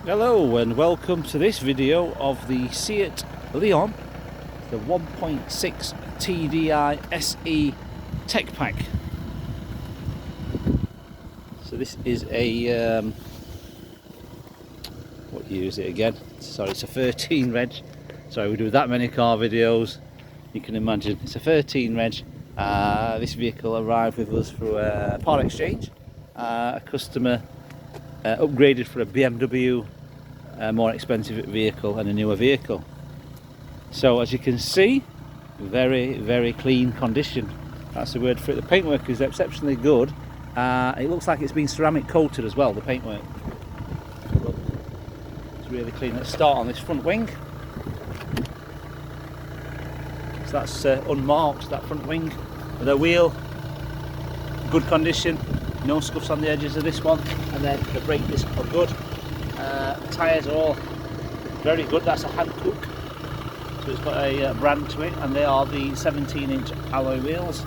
Hello and welcome to this video of the Seat Leon, the 1.6 TDI SE Tech Pack. So this is a what year is it again? Sorry, it's a 13 reg. Sorry, we do that many car videos, you can imagine. It's a 13 reg. This vehicle arrived with us through a part exchange. A customer upgraded for a BMW, a more expensive vehicle and a newer vehicle. So as you can see, very clean condition. That's the word for it. The paintwork is exceptionally good. It looks like it's been ceramic coated as well, the paintwork. Look, it's really clean. Let's start on this front wing. So that's unmarked, that front wing. The wheel, good condition, no scuffs on the edges of this one, and then the brake discs are good. The tyres are all very good. That's a hand cook, so it's got a brand to it, and they are the 17-inch alloy wheels.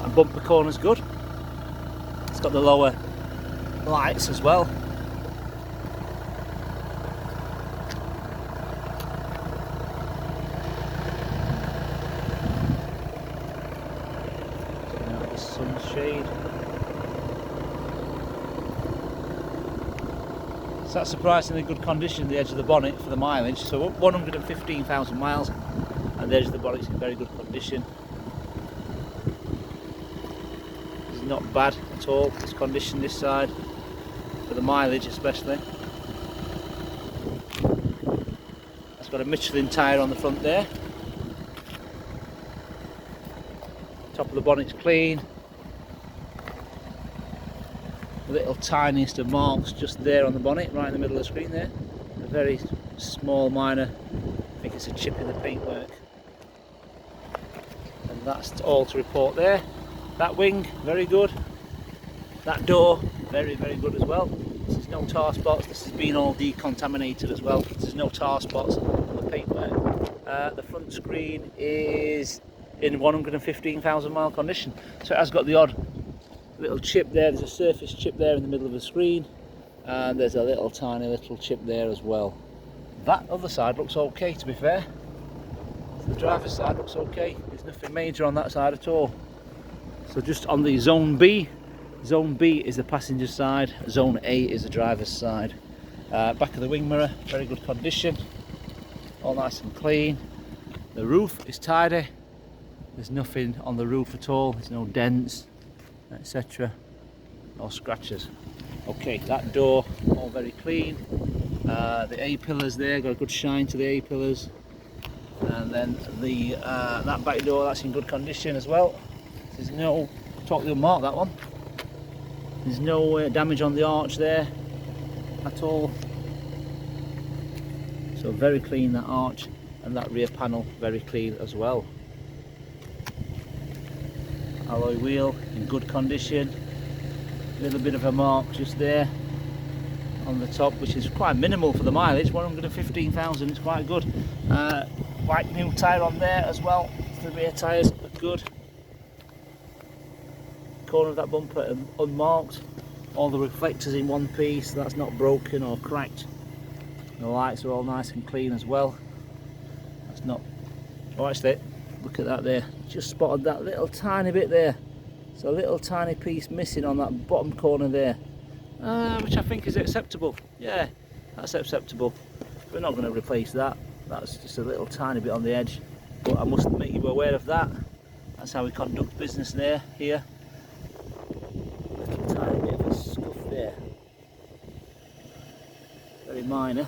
And bumper corner's good. It's got the lower lights as well. The sunshade. So that's surprisingly good condition, the edge of the bonnet for the mileage. So 115,000 miles, and the edge of the bonnet's in very good condition. It's not bad at all, this condition this side, for the mileage especially. It's got a Michelin tyre on the front there. Top of the bonnet's clean. Little tiniest of marks just there on the bonnet, right in the middle of the screen there. A very small minor, I think it's a chip in the paintwork. And that's all to report there. That wing, very good. That door, very good as well. There's no tar spots, this has been all decontaminated as well. There's no tar spots on the paintwork. The front screen is in 115,000 mile condition. So it has got the odd little chip there. There's a surface chip there in the middle of the screen, and there's a little tiny little chip there as well. That other side looks okay, to be fair. The driver's side looks okay. There's nothing major on that side at all. So just on the Zone B is the passenger side, Zone A is the driver's side. Back of the wing mirror, very good condition, all nice and clean. The roof is tidy. There's nothing on the roof at all. There's no dents, etc. No scratches. Okay, that door all very clean. The A-pillars there, got a good shine to the A-pillars. And then the that back door, that's in good condition as well. There's no, totally unmarked that one. There's no damage on the arch there at all. So very clean, that arch, and that rear panel very clean as well. Alloy wheel in good condition. A little bit of a mark just there on the top, which is quite minimal for the mileage. 115,000 is quite good. White new tyre on there as well. The rear tyres are good. Corner of that bumper unmarked. All the reflectors in one piece, that's not broken or cracked. The lights are all nice and clean as well. That's not, oh actually, look at that there, just spotted that little tiny bit there. So a little tiny piece missing on that bottom corner there, which I think is acceptable. Yeah, that's acceptable. We're not going to replace that. That's just a little tiny bit on the edge, but I must make you aware of that. That's how we conduct business there, here. Little tiny bit of a scuff there. Very minor.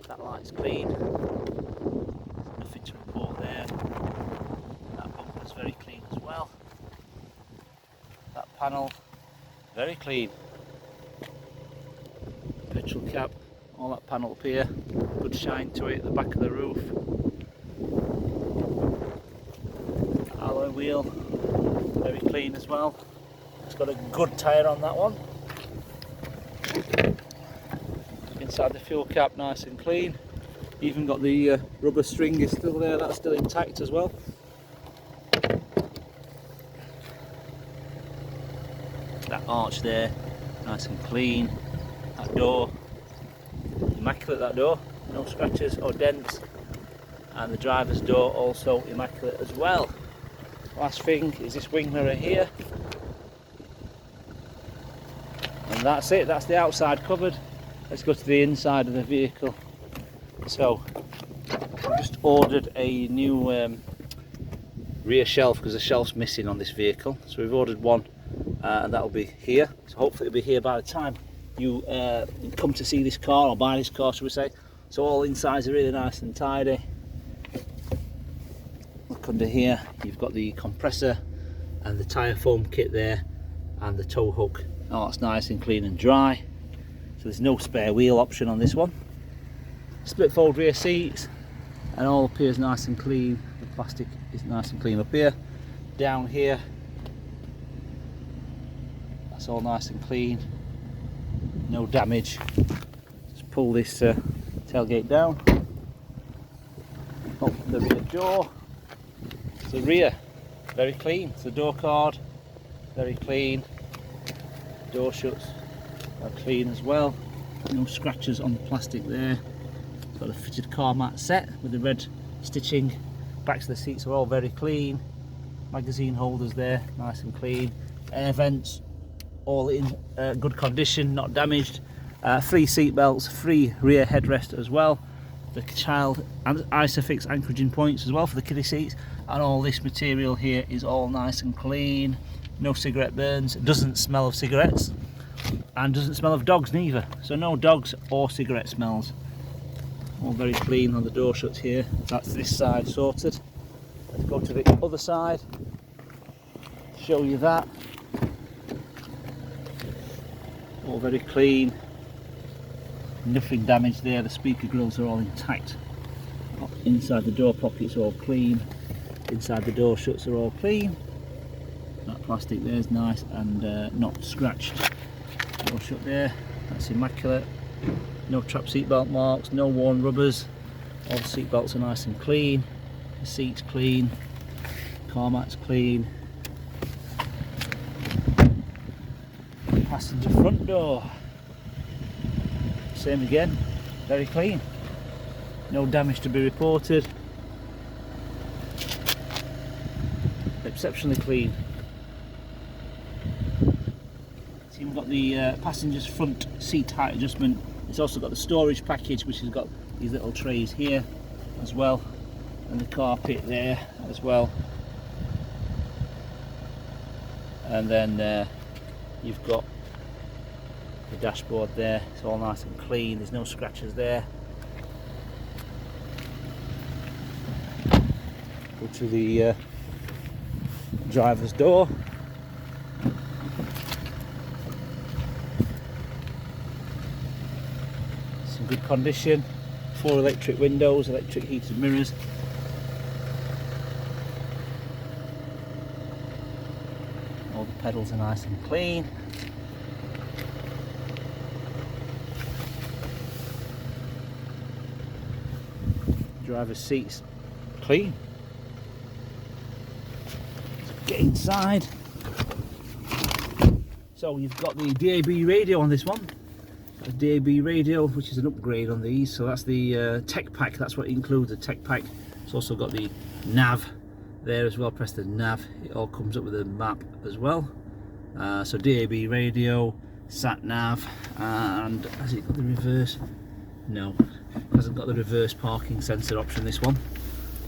That light's clean. There's nothing to report there. That bumper's very clean as well. That panel, very clean. Petrol cap, all that panel up here, good shine to it. The back of the roof. Alloy wheel, very clean as well. It's got a good tyre on that one. Inside the fuel cap, nice and clean. Even got the rubber string is still there, that's still intact as well. That arch there, nice and clean. That door, immaculate, that door, no scratches or dents. And the driver's door also immaculate as well. Last thing is this wing mirror here. And that's it, that's the outside covered. Let's go to the inside of the vehicle. So, I've just ordered a new rear shelf because the shelf's missing on this vehicle. So we've ordered one and that'll be here. So hopefully it'll be here by the time you come to see this car, or buy this car, should we say. So all insides are really nice and tidy. Look under here, you've got the compressor and the tyre foam kit there, and the tow hook. Oh, it's nice and clean and dry. So there's no spare wheel option on this one. Split fold rear seats, and all appears nice and clean. The plastic is nice and clean up here. Down here, that's all nice and clean, no damage. Just pull this tailgate down. Open the rear door. It's the rear, very clean. It's the door card, very clean. Door shuts are clean as well. No scratches on the plastic there. It's got a fitted car mat set with the red stitching. Backs of the seats are all very clean. Magazine holders there, nice and clean. Air vents, all in good condition, not damaged. 3 seat belts, 3 rear headrest as well. The child and Isofix anchoraging points as well for the kiddie seats. And all this material here is all nice and clean. No cigarette burns, doesn't smell of cigarettes, and doesn't smell of dogs neither. So no dogs or cigarette smells. All very clean on the door shuts here. That's this side sorted. Let's go to the other side, show you that. All very clean, nothing damaged there. The speaker grills are all intact. Inside the door pockets are all clean. Inside the door shuts are all clean. That plastic there is nice and not scratched. Door shut there, that's immaculate. No trap seatbelt marks, no worn rubbers. All the seat belts are nice and clean. The seat's clean. Car mat's clean. Passenger front door. Same again, very clean. No damage to be reported. Exceptionally clean. So you've got the passenger's front seat height adjustment. It's also got the storage package, which has got these little trays here as well, and the carpet there as well. And then you've got the dashboard there. It's all nice and clean. There's no scratches there. Go to the driver's door. It's in good condition. 4 electric windows, electric heated mirrors. All the pedals are nice and clean. Driver's seats clean. Get inside. So you've got the DAB radio on this one. A DAB radio, which is an upgrade on these. So that's the tech pack. That's what it includes, the tech pack. It's also got the nav there as well. Press the nav. It all comes up with a map as well. So DAB radio, sat nav, and has it got the reverse? No, it hasn't got the reverse parking sensor option, this one.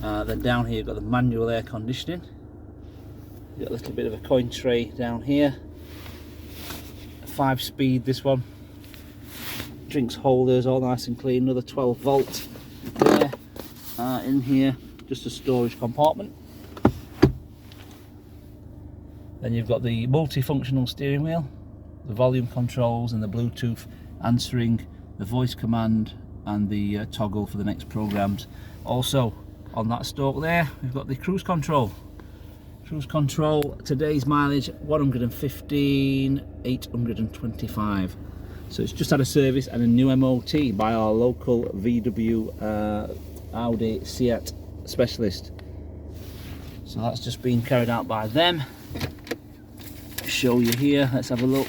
Then down here you've got the manual air conditioning. You've got a little bit of a coin tray down here. 5-speed this one. Drinks holders, all nice and clean. Another 12 volt there. In here, just a storage compartment. Then you've got the multifunctional steering wheel, the volume controls and the Bluetooth answering, the voice command and the toggle for the next programs. Also on that stalk there we've got the cruise control. Cruise control, today's mileage 115,825. So it's just had a service and a new MOT by our local VW Audi Seat specialist. So that's just been carried out by them. show you here. Let's have a look.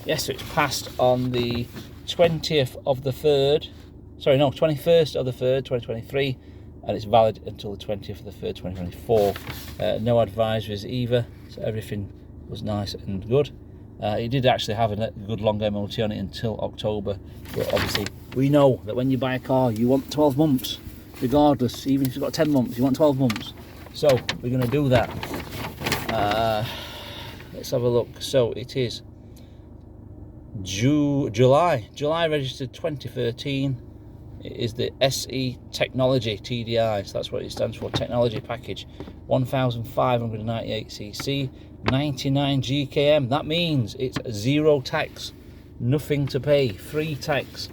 Yes, so it's passed on the 20th of the 3rd, sorry, no, 21st of the 3rd, 2023, and it's valid until the 20th of the 3rd, 2024. No advisories either, so everything was nice and good. It did actually have a good long MOT on it until October, but obviously we know that when you buy a car you want 12 months, regardless, even if you've got 10 months, you want 12 months. So we're going to do that. Let's have a look. So it is July registered 2013. It is the SE Technology TDI, so that's what it stands for, technology package. 1598cc, 99 GKM. That means it's zero tax, nothing to pay, free tax.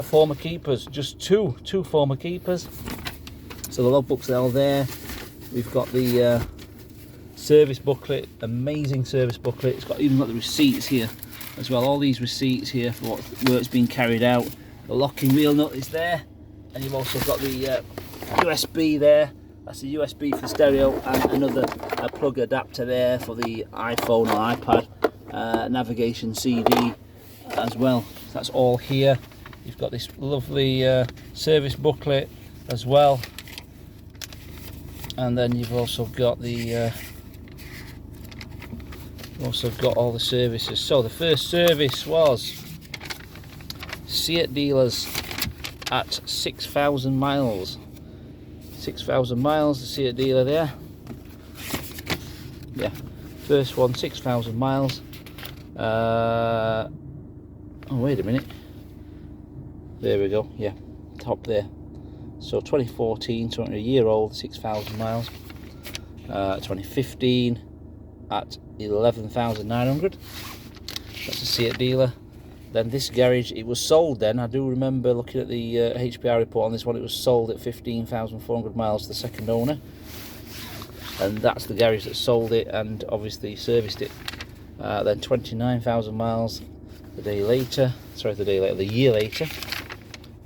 Former keepers, just two former keepers. So the logbooks are all there. We've got the service booklet, amazing service booklet. It's even got the receipts here as well, all these receipts here for what work's been carried out. The locking wheel nut is there, and you've also got the USB there. That's the USB for the stereo, and another plug adapter there for the iPhone or iPad navigation CD as well. So that's all here. You've got this lovely service booklet as well, and then you've also got the all the services. So the first service was Seat dealers at 6,000 miles. 6,000 miles, the Seat dealer there. Yeah, first one, 6,000 miles. Oh, wait a minute. There we go. Yeah, top there. So 2014, so a year old, 6,000 miles. 2015 at 11,900. That's a Seat dealer. Then this garage, it was sold then. I do remember looking at the HPI report on this one. It was sold at 15,400 miles to the second owner, and that's the garage that sold it and obviously serviced it. Then 29,000 miles the year later,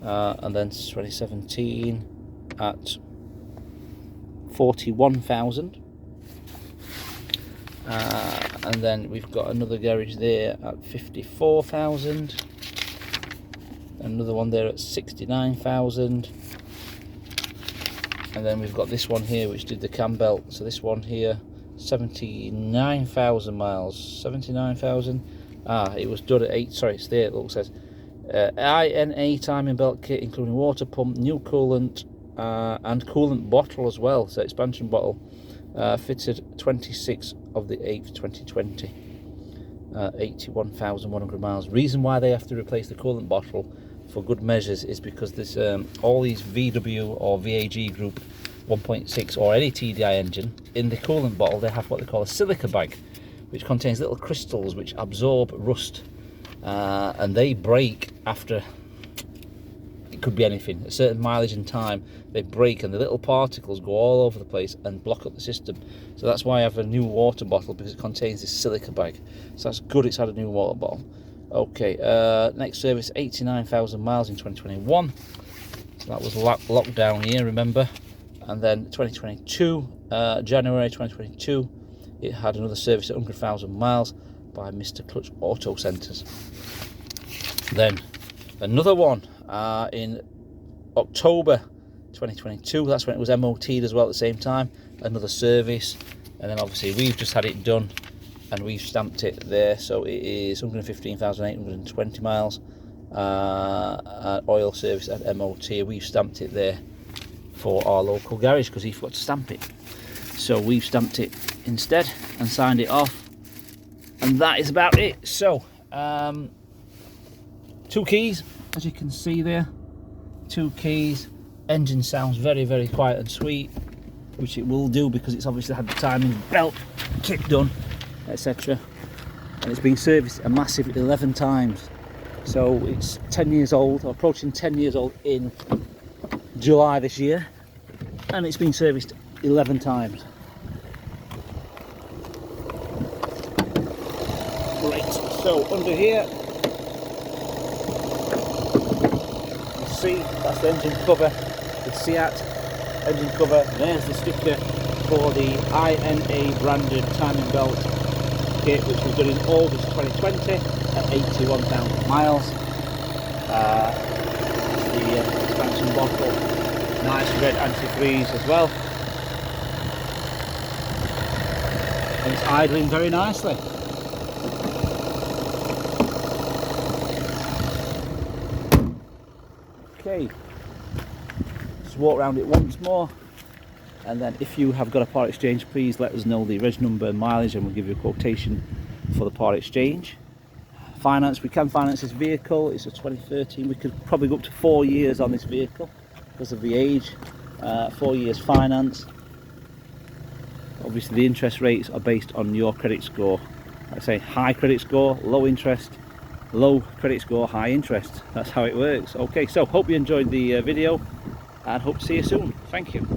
and then 2017 at 41,000. And then we've got another garage there at 54,000, another one there at 69,000, and then we've got this one here which did the cam belt. So this one here, 79,000 miles. 79,000. It was done at 8. Sorry, it's there. Look, it says INA timing belt kit, including water pump, new coolant, and coolant bottle as well. So expansion bottle. Fitted 26 of the 8th 2020, 81,100 miles. Reason why they have to replace the coolant bottle for good measures is because this all these VW or VAG group 1.6 or any TDI engine, in the coolant bottle they have what they call a silica bag, which contains little crystals which absorb rust, and they break after, it could be anything, a certain mileage and time. They break and the little particles go all over the place and block up the system. So that's why I have a new water bottle, because it contains this silica bag. So that's good, it's had a new water bottle. Okay, next service, 89,000 miles in 2021. So that was lockdown year, remember. And then 2022, January 2022, it had another service at 100,000 miles by Mr. Clutch Auto Centres. Then another one in October 2022, that's when it was MOT'd as well at the same time, another service. And then obviously we've just had it done and we've stamped it there, so it is 115,820 miles, oil service at MOT. We've stamped it there for our local garage because he forgot to stamp it, so we've stamped it instead and signed it off, and that is about it. So 2 keys, as you can see there, 2 keys. Engine sounds very, very quiet and sweet, which it will do because it's obviously had the timing belt kit done, etc. And it's been serviced a massive 11 times. So it's 10 years old, or approaching 10 years old in July this year, and it's been serviced 11 times. Right, so under here, you see that's the engine cover. The Seat engine cover. There's the sticker for the INA branded timing belt kit which was done in August 2020 at 81,000 miles. The expansion bottle, nice red antifreeze as well, and it's idling very nicely. Okay, just walk around it once more, and then if you have got a part exchange, please let us know the reg number and mileage and we'll give you a quotation for the part exchange. Finance, we can finance this vehicle. It's a 2013. We could probably go up to 4 years on this vehicle because of the age. 4 years finance. Obviously the interest rates are based on your credit score. Like I say, high credit score, low interest, low credit score, high interest. That's how it works. Okay, so hope you enjoyed the video and hope to see you soon. Thank you.